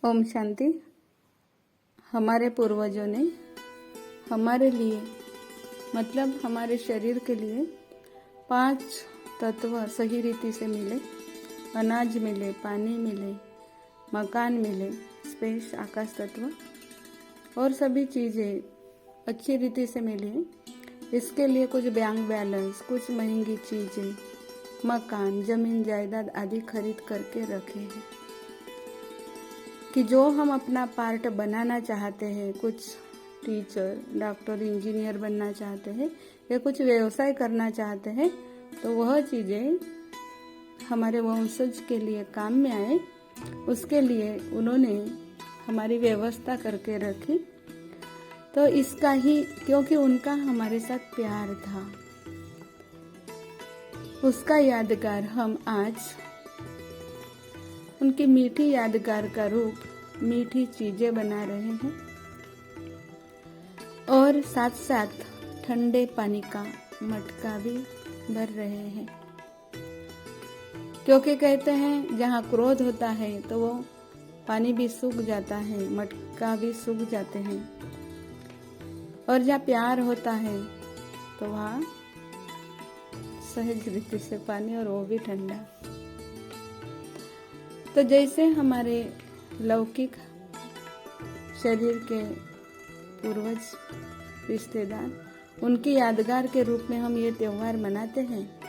ओम शांति। हमारे पूर्वजों ने हमारे लिए मतलब हमारे शरीर के लिए 5 तत्व सही रीति से मिले। अनाज मिले, पानी मिले, मकान मिले, स्पेस आकाश तत्व और सभी चीज़ें अच्छी रीति से मिली। इसके लिए कुछ बैंक बैलेंस, कुछ महंगी चीज़ें, मकान, जमीन जायदाद आदि खरीद करके रखे हैं कि जो हम अपना पार्ट बनाना चाहते हैं, कुछ टीचर, डॉक्टर, इंजीनियर बनना चाहते हैं या कुछ व्यवसाय करना चाहते हैं, तो वह चीज़ें हमारे वंशज के लिए काम में आए, उसके लिए उन्होंने हमारी व्यवस्था करके रखी। तो इसका ही, क्योंकि उनका हमारे साथ प्यार था, उसका यादगार हम आज उनकी मीठी यादगार का रूप मीठी चीजें बना रहे हैं और साथ साथ ठंडे पानी का मटका भी भर रहे हैं। क्योंकि कहते हैं जहाँ क्रोध होता है तो वो पानी भी सूख जाता है, मटका भी सूख जाते हैं, और जहाँ प्यार होता है तो वहाँ सहज रीति से पानी, और वो भी ठंडा। तो जैसे हमारे लौकिक शरीर के पूर्वज रिश्तेदार, उनकी यादगार के रूप में हम ये त्योहार मनाते हैं,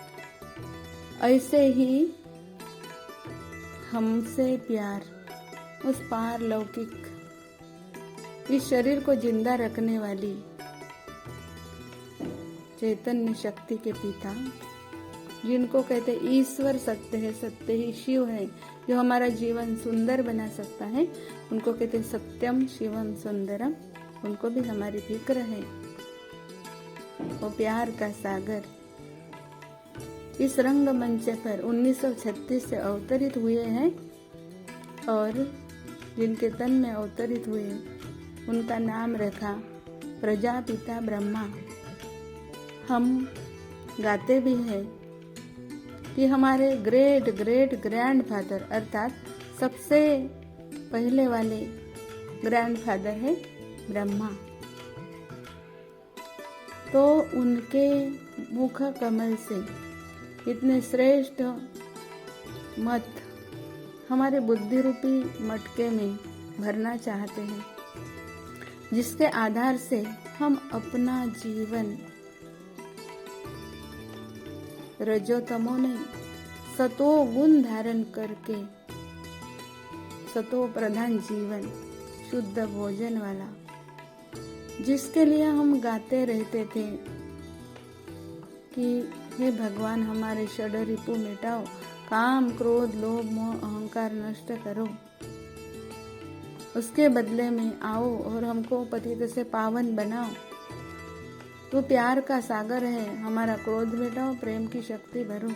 ऐसे ही हमसे प्यार उस पार लौकिक इस शरीर को जिंदा रखने वाली चैतन्य शक्ति के पिता, जिनको कहते ईश्वर सत्य है, सत्य ही शिव है, जो हमारा जीवन सुंदर बना सकता है, उनको कहते सत्यम शिवम सुंदरम। उनको भी हमारी फिक्र है। वो प्यार का सागर इस रंग मंच पर 1936 से अवतरित हुए हैं, और जिनके तन में अवतरित हुए उनका नाम रखा प्रजापिता ब्रह्मा। हम गाते भी हैं कि हमारे ग्रेट ग्रेट ग्रैंडफादर अर्थात सबसे पहले वाले ग्रैंडफादर है ब्रह्मा। तो उनके मुख कमल से इतने श्रेष्ठ मत हमारे बुद्धि रूपी मटके में भरना चाहते हैं, जिसके आधार से हम अपना जीवन रजोतमो नहीं, सतो गुण धारण करके सतो प्रधान जीवन, शुद्ध भोजन वाला, जिसके लिए हम गाते रहते थे कि हे भगवान हमारे षड रिपु मिटाओ, काम क्रोध लोभ मोह अहंकार नष्ट करो, उसके बदले में आओ और हमको पतित से पावन बनाओ। तो प्यार का सागर है, हमारा क्रोध मिटाओ, प्रेम की शक्ति भरो।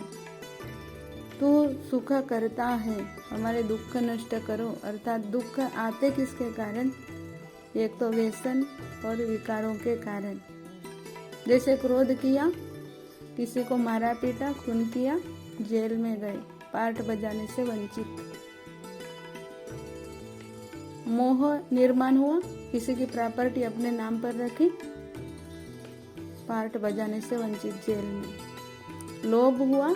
तू सुख करता है, हमारे दुख नष्ट करो। अर्थात दुख आते किसके कारण? एक तो व्यसन और विकारों के कारण। जैसे क्रोध किया, किसी को मारा पीटा, खून किया, जेल में गए, पार्ट बजाने से वंचित। मोह निर्माण हुआ, किसी की प्रॉपर्टी अपने नाम पर रखी, पार्ट बजाने से वंचित, जेल में। लोभ हुआ,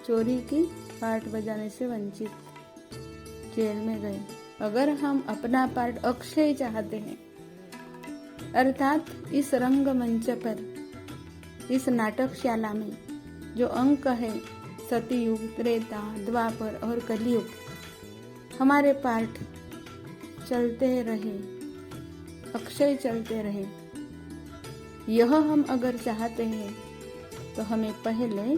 चोरी की, पार्ट बजाने से वंचित, जेल में गए। अगर हम अपना पार्ट अक्षय चाहते हैं, अर्थात इस रंग मंच पर, इस नाटकशाला में जो अंक है सतयुग, त्रेता, द्वापर और कलयुग, हमारे पार्ट चलते रहे, अक्षय चलते रहे, यह हम अगर चाहते हैं तो हमें पहले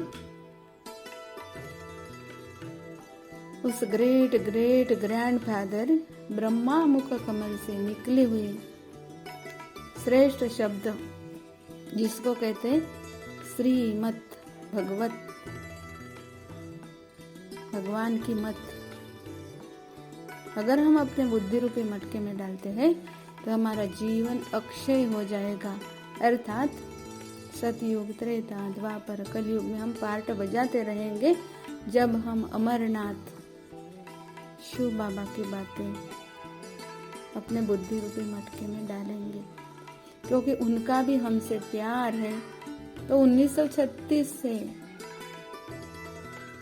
उस ग्रेट ग्रेट ग्रैंडफादर ब्रह्मा मुख कमल से निकले हुए श्रेष्ठ शब्द, जिसको कहते श्रीमत भगवत, भगवान की मत, अगर हम अपने बुद्धि रूपी मटके में डालते हैं तो हमारा जीवन अक्षय हो जाएगा। अर्थात सतयुग, त्रेता, द्वापर, कलयुग में हम पार्ट बजाते रहेंगे। जब हम अमरनाथ शिव बाबा की बातें अपने बुद्धि रूपी मटके में डालेंगे, क्योंकि उनका भी हमसे प्यार है। तो 1936 से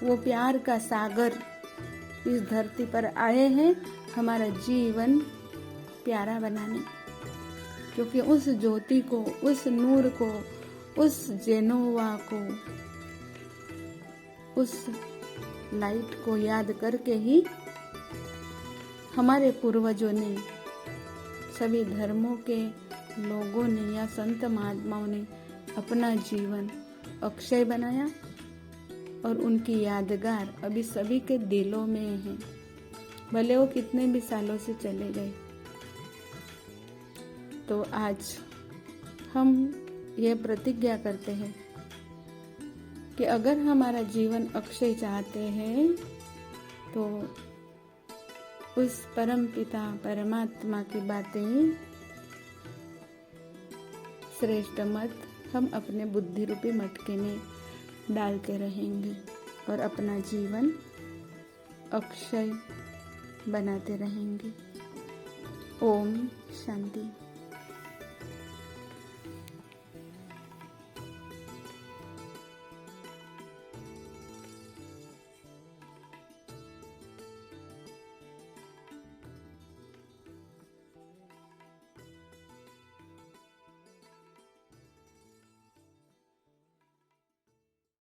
वो प्यार का सागर इस धरती पर आए हैं हमारा जीवन प्यारा बनाने, क्योंकि उस ज्योति को, उस नूर को, उस जेनोवा को, उस लाइट को याद करके ही हमारे पूर्वजों ने, सभी धर्मों के लोगों ने या संत महात्माओं ने अपना जीवन अक्षय बनाया और उनकी यादगार अभी सभी के दिलों में है, भले वो कितने भी सालों से चले गए। तो आज हम ये प्रतिज्ञा करते हैं कि अगर हमारा जीवन अक्षय चाहते हैं तो उस परम पिता परमात्मा की बातें श्रेष्ठ मत हम अपने बुद्धि रूपी मटके में डालते रहेंगे और अपना जीवन अक्षय बनाते रहेंगे। ओम शांति।